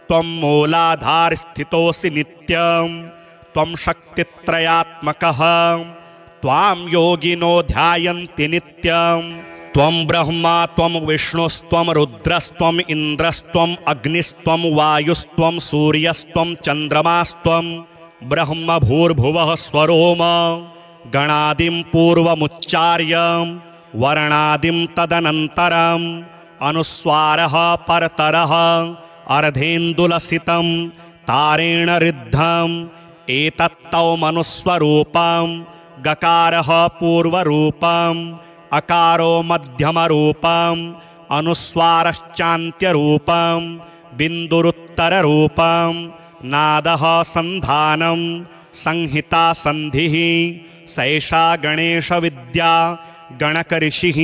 त्वं मूलाधारस्थितोऽसि नित्यं त्वं शक्तित्रयात्मकः त्वां योगिनो ध्यायन्ति नित्यं त्वं ब्रह्मा त्वं विष्णुस्त्वं रुद्रस्त्वम् इन्द्रस्त्वम् अग्निस्त्वं वायुस्त्वं सूर्यस्त्वं चन्द्रमास्त्वं ब्रह्म भूर्भुवः स्वरोम गणादिं पूर्वमुच्चार्य वर्णादिं तदनन्तरम् अनुस्वारः परतरः अर्धेन्दुलसितं तारेण ऋद्धम् एतत्तौ मनुस्वरूपं गकारः पूर्वरूपम् अकारो मध्यमरूपम् अनुस्वारश्चान्त्यरूपम् बिन्दुरुत्तररूपम् नादः सन्धानं संहिता सन्धिः सैषा गणेशविद्या गणकऋषिः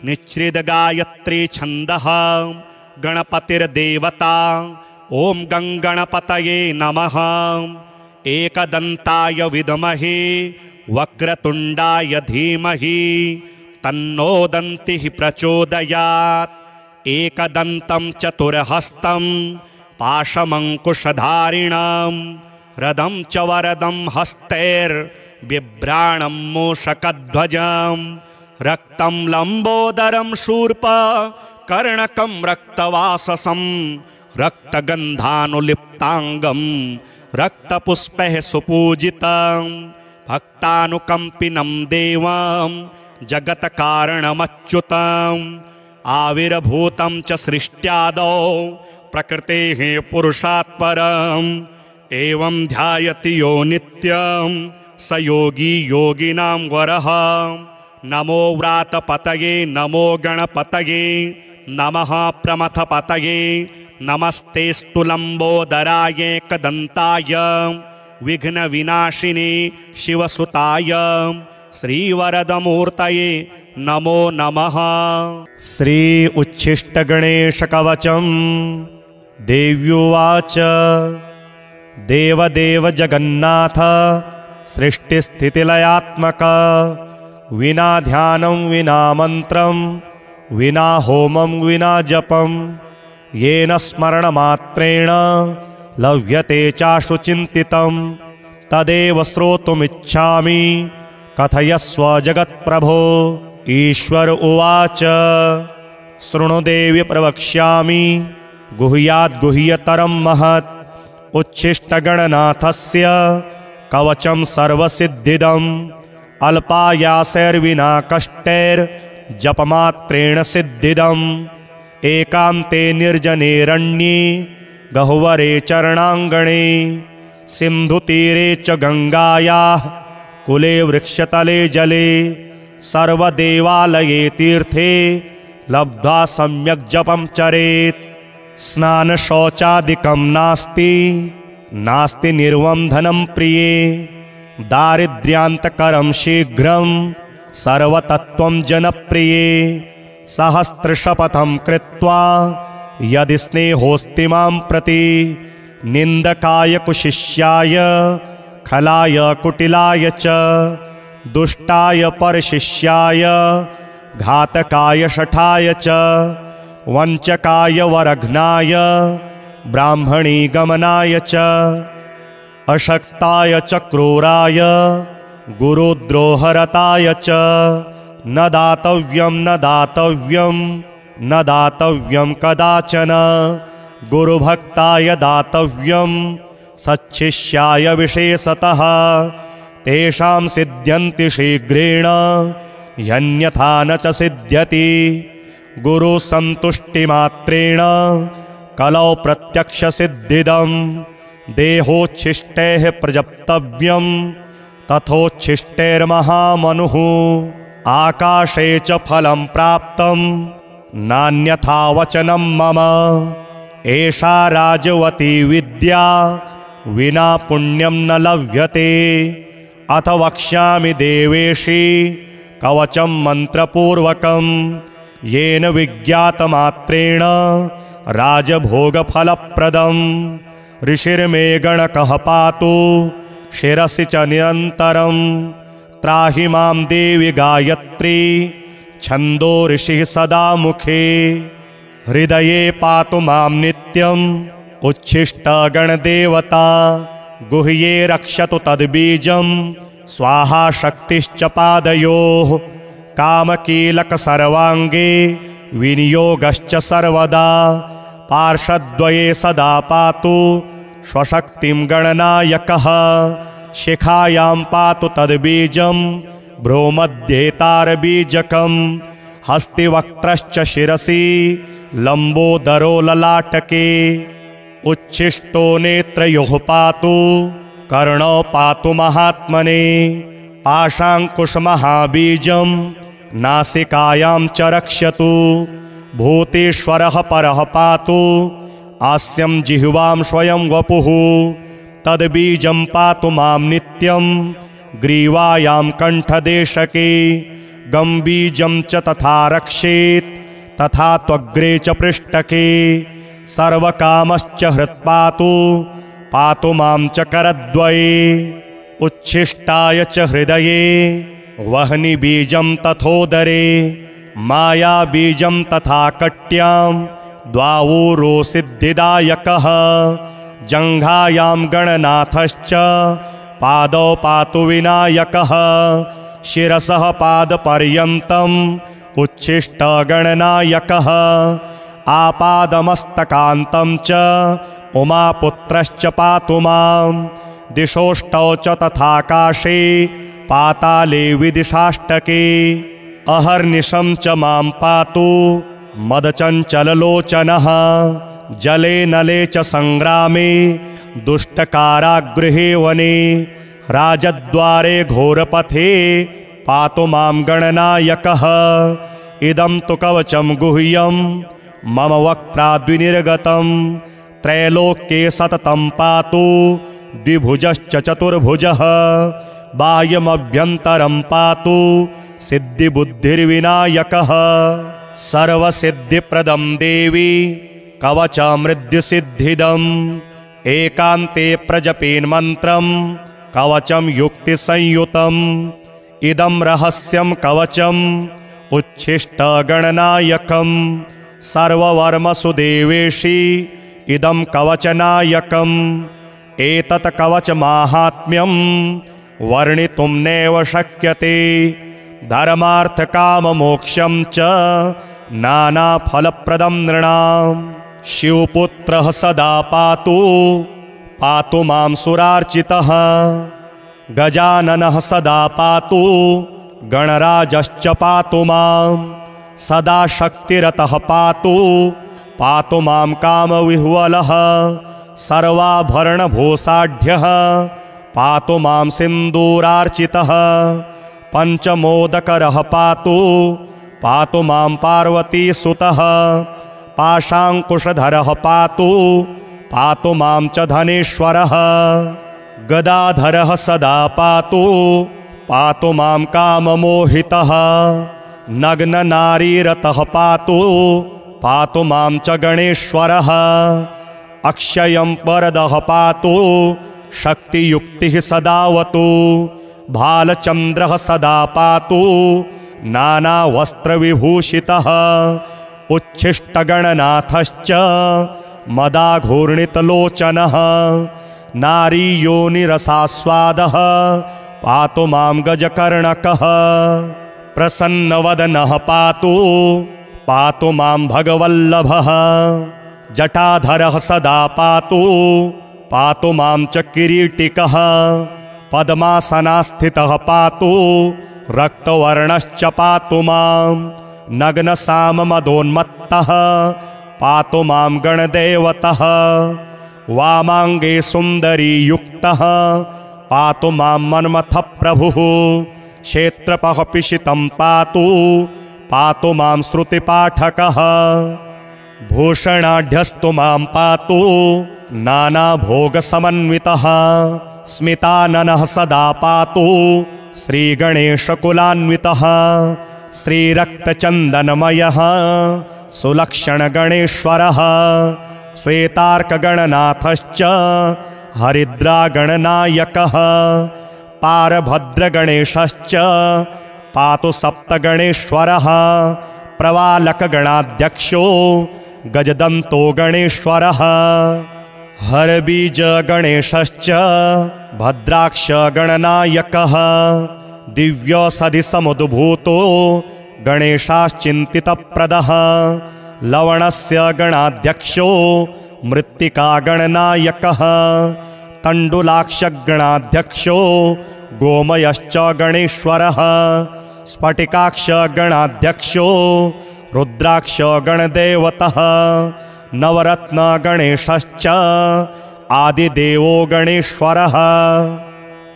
निच्छ्रितगायत्री छन्दः गणपतिर्देवता ॐ गङ्गणपतये नमः एकदन्ताय विद्महे वक्रतुण्डाय धीमहि तन्नो दन्तिः प्रचोदयात् एकदन्तं चतुर्हस्तं पाशमङ्कुशधारिणं रदं च वरदं हस्तैर्बिभ्राणं मूषकध्वजं रक्तं लम्बोदरं शूर्पकर्णकं रक्तवाससं रक्तगन्धानुलिप्ताङ्गं रक्तपुष्पैः सुपूजितं भक्तानुकम्पिनं देवं जगत्कारणमच्युतम् आविर्भूतं च सृष्ट्यादौ प्रकृतेः पुरुषात् परम् एवं ध्यायति यो नित्यं स योगी योगिनां वरः नमो व्रातपतये नमो गणपतये नमः प्रमथपतये नमस्तेस्तु लम्बोदराय एकदन्ताय विघ्नविनाशिने शिवसुताय श्रीवरदमूर्तये नमो नमः। श्री उच्छिष्टगणेशकवचं देव्युवाच देवदेव जगन्नाथ सृष्टिस्थितिलयात्मक विना ध्यानं विना मन्त्रं विना होमं विना जपं येन स्मरणमात्रेण लभ्यते चाशु चिन्तितं तदेव श्रोतुमिच्छामि कथयस्व जगत्प्रभो। ईश्वर उवाच शृणु देवि प्रवक्ष्यामि गुह्याद्गुह्यतरं महत् उच्छिष्टगणनाथस्य कवचं सर्वसिद्धिदम् अल्पायासैर्विना कष्टैर्जपमात्रेण सिद्धिदम् एकान्ते निर्जनेरण्ये गह्वरे चरणाङ्गणे सिन्धुतीरे च गङ्गायाः कुले वृक्षतले जले सर्वदेवालये तीर्थे लब्ध्वा सम्यक् जपं चरेत् स्नानशौचादिकं नास्ति निर्वन्धनं प्रिये दारिद्र्यान्तकरं शीघ्रं सर्वतत्त्वं जनप्रिये सहस्रशपथं कृत्वा यदि स्नेहोऽस्ति मां प्रति निन्दकाय कुशिष्याय खलाय कुटिलाय च दुष्टाय परशिष्याय घातकाय शठाय च वञ्चकाय वरघ्नाय ब्राह्मणी गमनाय च अशक्ताय च क्रूराय गुरुद्रोहरताय च न दातव्यं कदाचन गुरुभक्ताय दातव्यं सच्छिष्याय विशेषतः तेषां सिद्ध्यन्ति शीघ्रेण यन्यथा न च सिद्ध्यति गुरुसन्तुष्टिमात्रेण कलौ प्रत्यक्षसिद्धिदं देहोच्छिष्टैः प्रजप्तव्यं तथोच्छिष्टैर्महामनुः आकाशे च फलं प्राप्तं नान्यथा वचनं मम एषा राजवती विद्या विना पुण्यं न लभ्यते अथ वक्ष्यामि देवेशी कवचं मन्त्रपूर्वकं येन विज्ञातमात्रेण राजभोगफलप्रदम् ऋषिर्मे गणकः पातु शिरसि च निरन्तरं त्राहि मां देवि गायत्री छन्दो ऋषिः सदा मुखे। हृदये पातु मां नित्यम् उच्छिष्टगणदेवता गुह्ये रक्षतु तद्बीजं स्वाहा शक्तिश्च पादयोः। कामकीलक सर्वाङ्गे विनियोगश्च सर्वदा पार्श्वद्वये सदा पातु स्वशक्तिं गणनायकः। शिखायां पातु तद्बीजं भ्रूमध्ये तारबीजकं हस्तिवक्त्रश्च शिरसि लम्बोदरो ललाटके। उच्छिष्टो नेत्रयोः पातु कर्णौ पातु महात्मने पाशाङ्कुशमहाबीजं नासिकायां च रक्षतु। भूतेश्वरः परः पातु आस्यं जिह्वां स्वयं वपुः तद्बीजं पातु मां नित्यं ग्रीवायां कण्ठदेशके। गम्बीजं च तथा रक्षेत् तथा त्वग्रे च पृष्ठके। सर्वकामश्च हृत्पातु पातु मां च करद्वये। उच्छिष्टाय च हृदये वह्निबीजं तथोदरे मायाबीजं तथा कट्यां द्वावूरो सिद्धिदायकः। जङ्घायां गणनाथश्च पादौ पातु विनायकः। शिरसः पादपर्यन्तम् उच्छिष्टगणनायकः। आपादमस्तकान्तं च उमापुत्रश्च पातु मां। दिशोष्टौ च तथाकाशे पाताले विदिशाष्टके। अहर्निशं च मां पातु मदचञ्चललोचनः। जले नले च सङ्ग्रामे दुष्टकारागृहे वने राजद्वारे घोरपथे पातु मां गणनायकः। इदं तु कवचं गुह्यं मम वक्त्राद्विनिर्गतं त्रैलोक्ये सततं पातु द्विभुजश्च चतुर्भुजः। बाह्यमभ्यन्तरं पातु सिद्धिबुद्धिर्विनायकः। सर्वसिद्धिप्रदं देवी कवचमृद्युसिद्धिदम् एकान्ते प्रजपेन्मन्त्रं कवचं युक्तिसंयुतम्। इदं रहस्यं कवचम् उच्छिष्टगणनायकम् सर्ववर्मसु देवेशी इदं कवचनायकम्। एतत् कवचमाहात्म्यं वर्णितुं नैव शक्यते। धर्मार्थकाममोक्षं च नानाफलप्रदं नृणां। शिवपुत्रः सदा पातु पातु मां सुरार्चितः। गजाननः सदा पातु गणराजश्च पातु मां। सदा शक्तिरतः पातु पातु मां कामविह्वलः। सर्वाभरणभूषाढ्यः पातु मां सिन्दूरार्चितः। पञ्चमोदकरः पातु पातु मां पार्वतीसुतः। पाशाङ्कुशधरः पातु पातु मां च धनेश्वरः। गदाधरः सदा पातु पातु मां काममोहितः। नग्ननारीरतः पातु पातु मां च गणेश्वरः। अक्षयं वरदः पातु शक्तियुक्तिः सदावतु। भालचन्द्रः सदा पातु नानावस्त्रविभूषितः। उच्छिष्टगणनाथश्च मदाघूर्णितलोचनः। नारीयोनिरसास्वादः पातु मां गजकर्णकः। प्रसन्नवदनः पातु पातु मां भगवल्लभः। जटाधरः सदा पातु पातु मां च किरीटिकः। पद्मासनास्थितः पातु रक्तवर्णश्च पातु मां। नग्नसाममदोन्मत्तः पातु मां गणदेवतः। वामाङ्गे सुन्दरीयुक्तः पातु मां मन्मथप्रभुः। क्षेत्रपः पिशितं पातु पातु मां श्रुतिपाठकः। भूषणाढ्यस्तु मां पातु नानाभोगसमन्वितः। स्मिताननः सदा पातु श्रीगणेशकुलान्वितः। श्रीरक्तचन्दनमयः सुलक्षणगणेश्वरः। श्वेतार्कगणनाथश्च हरिद्रागणनायकः। पारभद्रगणेशश्च पातु सप्तगणेश्वरः प्रवालकगणाध्यक्षो गजदन्तो गणेश्वरः हरबीजगणेशश्च भद्राक्षगणनायकः दिव्यौषधिसमुद्भूतो गणेशाश्चिन्तितप्रदः लवणस्य गणाध्यक्षो मृत्तिकागणनायकः तण्डुलाक्षगणाध्यक्षो गोमयश्च गणेश्वरः स्फटिकाक्षगणाध्यक्षो रुद्राक्षगणदेवतः नवरत्नगणेशश्च आदिदेवो गणेश्वरः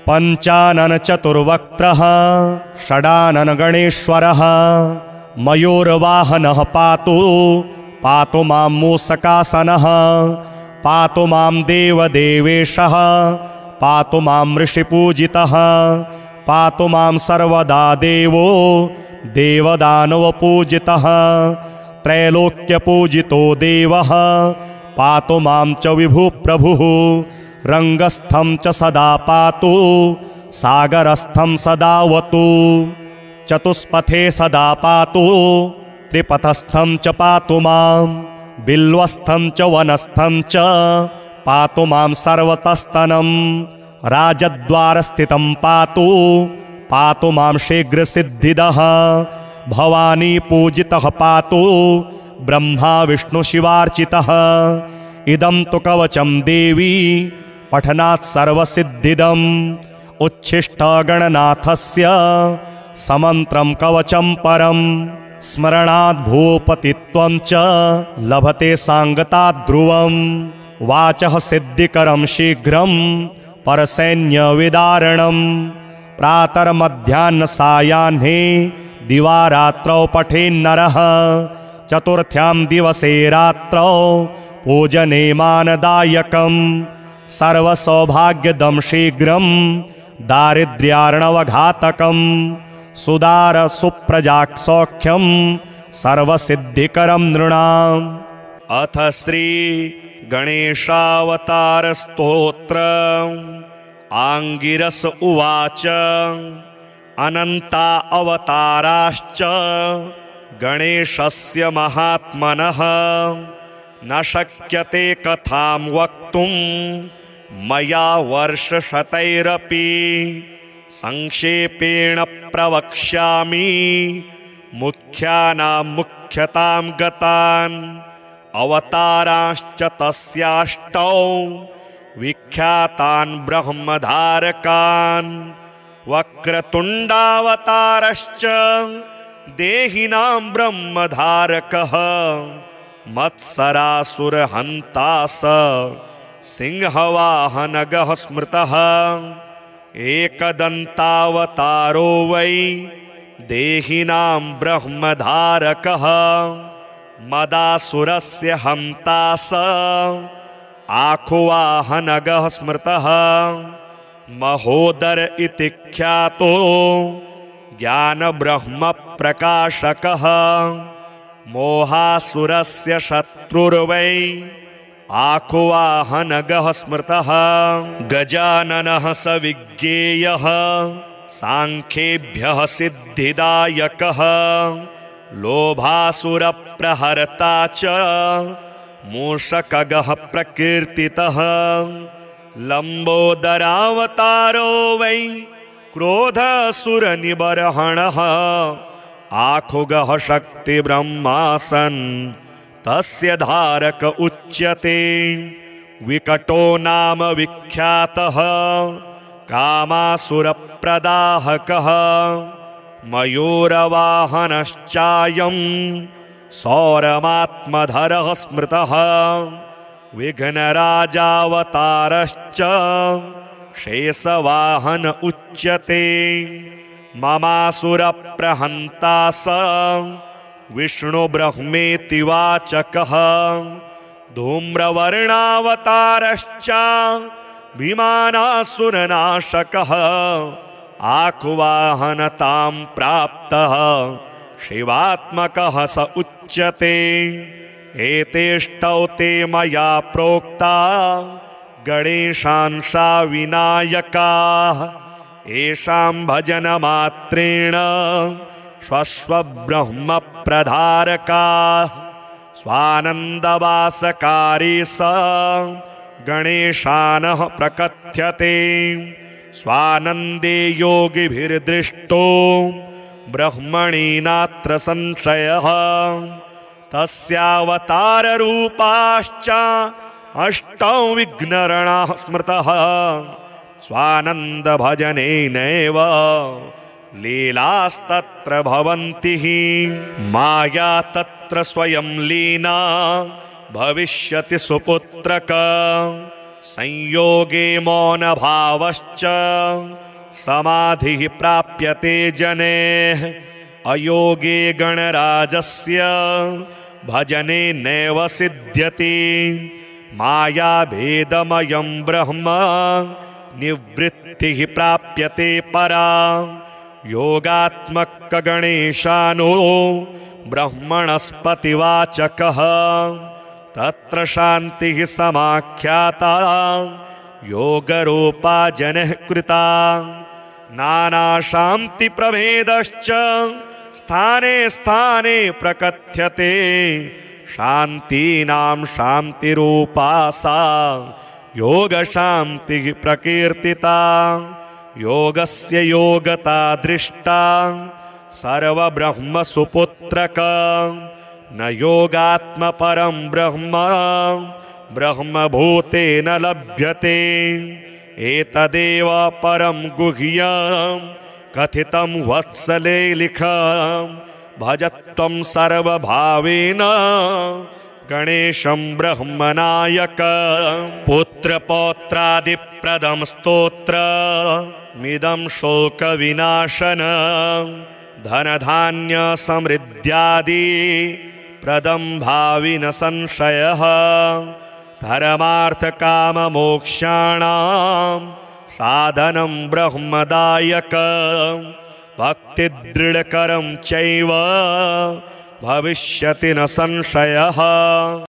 पञ्चाननचतुर्वक्त्रः षडाननगणेश्वरः मयूरवाहनः पातु मां मूषकासनः पातु मां देवदेवेशः पातु मां ऋषिपूजितः पातु मां सर्वदा देवो देवदानवपूजितः त्रैलोक्यपूजितो देवः पातु मां च विभुप्रभुः रङ्गस्थं च सदा पातु सागरस्थं सदावतु चतुष्पथे सदा पातु त्रिपथस्थं च पातु मां बिल्वस्थं च वनस्थं च पातु मां सर्वतस्तनं राजद्वारस्थितं पातु मां शीघ्रसिद्धिदः भवानी पूजितः पातु ब्रह्मा विष्णुशिवार्चितः इदं तु कवचं देवी पठनात् सर्वसिद्धिदम् उच्छिष्टगणनाथस्य समन्त्रं कवचं परं स्मरणात् भूपतित्वं च लभते सांगतात् ध्रुवं वाचः सिद्धिकरं शीघ्रं परसैन्यविदारणं प्रातर्मध्याह्नसायाह्ने दिवारात्रौ पठेन्नरः चतुर्थ्यां दिवसे रात्रौ पूजने मानदायकं सर्वसौभाग्यदं शीघ्रं दारिद्र्यार्णवघातकं सुदारसुप्रजासौख्यं सर्वसिद्धिकरं नृणाम्। अथ श्री गणेशावतारस्तोत्र। आङ्गिरस उवाच अनन्ता अवताराश्च गणेशस्य महात्मनः न शक्यते कथां वक्तुं मया वर्षशतैरपि संक्षेपेण प्रवक्ष्यामि मुख्यानां मुख्यतां गतान् अवताराश्च तस्याष्टौ विख्यातान् ब्रह्मधारकान् वक्रतुण्डावतारश्च देहिनां ब्रह्मधारकः मत्सरासुरहन्ता स सिंहवाहनगः स्मृतः एकदन्तावतारो वै देहिनां ब्रह्मधारकः मदासुरस्य हन्ता स आखुवाहनगः स्मृतः महोदर इति ख्यातो ज्ञानब्रह्मप्रकाशकः मोहासुरस्य शत्रुर्वै आखुवाहनगः स्मृतः गजाननः स विज्ञेयः सांख्येभ्यः सिद्धिदायकः लोभासुरप्रहर्ता च मूषकगः प्रकीर्तितः लम्बोदरावतारो वै क्रोधासुरनिबर्हणः आखुगः शक्तिब्रह्मासन् तस्य धारक उच्यते विकटो नाम विख्यातः कामासुरप्रदाहकः मयूरवाहनश्चायं सौरमात्मधरः स्मृतः विघ्नराजावतारश्च शेषवाहन उच्यते ममासुरप्रहन्ता स विष्णुब्रह्मेति वाचकः धूम्रवर्णावतारश्च विमानासुरनाशकः आखुवाहनतां प्राप्तः शिवात्मकः स उच्यते एतेष्टौ ते मया प्रोक्ता गणेशांशा विनायकाः येषां भजनमात्रेण स्वस्वब्रह्मप्रधारकाः स्वानन्दवासकारी स गणेशानः प्रकथ्यते स्वानन्दे योगिभिर्दृष्टो ब्रह्मणि नात्र संशयः तस्यावताररूपाश्च अष्टौ विघ्नरणाः स्मृतः स्वानन्दभजनेनैव लीलास्तत्र भवन्ति माया तत्र स्वयं लीना भविष्यति सुपुत्रक संयोगे मौनभावश्च समाधिः प्राप्यते जनेः अयोगे गणराजस्य भजने नैव सिद्ध्यति मायाभेदमयं ब्रह्म निवृत्तिः प्राप्यते परा योगात्मकगणेशानो ब्रह्मणस्पतिवाचकः तत्र शान्तिः समाख्याता योगरूपा जनः कृता नानाशान्तिप्रभेदश्च स्थाने स्थाने प्रकथ्यते शान्तीनां शान्तिरूपा सा योगशान्तिः प्रकीर्तिता योगस्य योगता दृष्टा सर्वब्रह्मसुपुत्रक न योगात्मपरं ब्रह्म ब्रह्मभूतेन लभ्यते एतदेव परं गुह्यं कथितं वत्सले लिखं भजत्वं सर्वभावेन गणेशं ब्रह्मनायक पुत्रपौत्रादिप्रदं स्तोत्रमिदं शोकविनाशनं धनधान्यसमृद्ध्यादि प्रदं भावि न संशयः धर्मार्थकाममोक्षाणां साधनं ब्रह्मदायक भक्तिदृढकरं चैव भविष्यति न संशयः।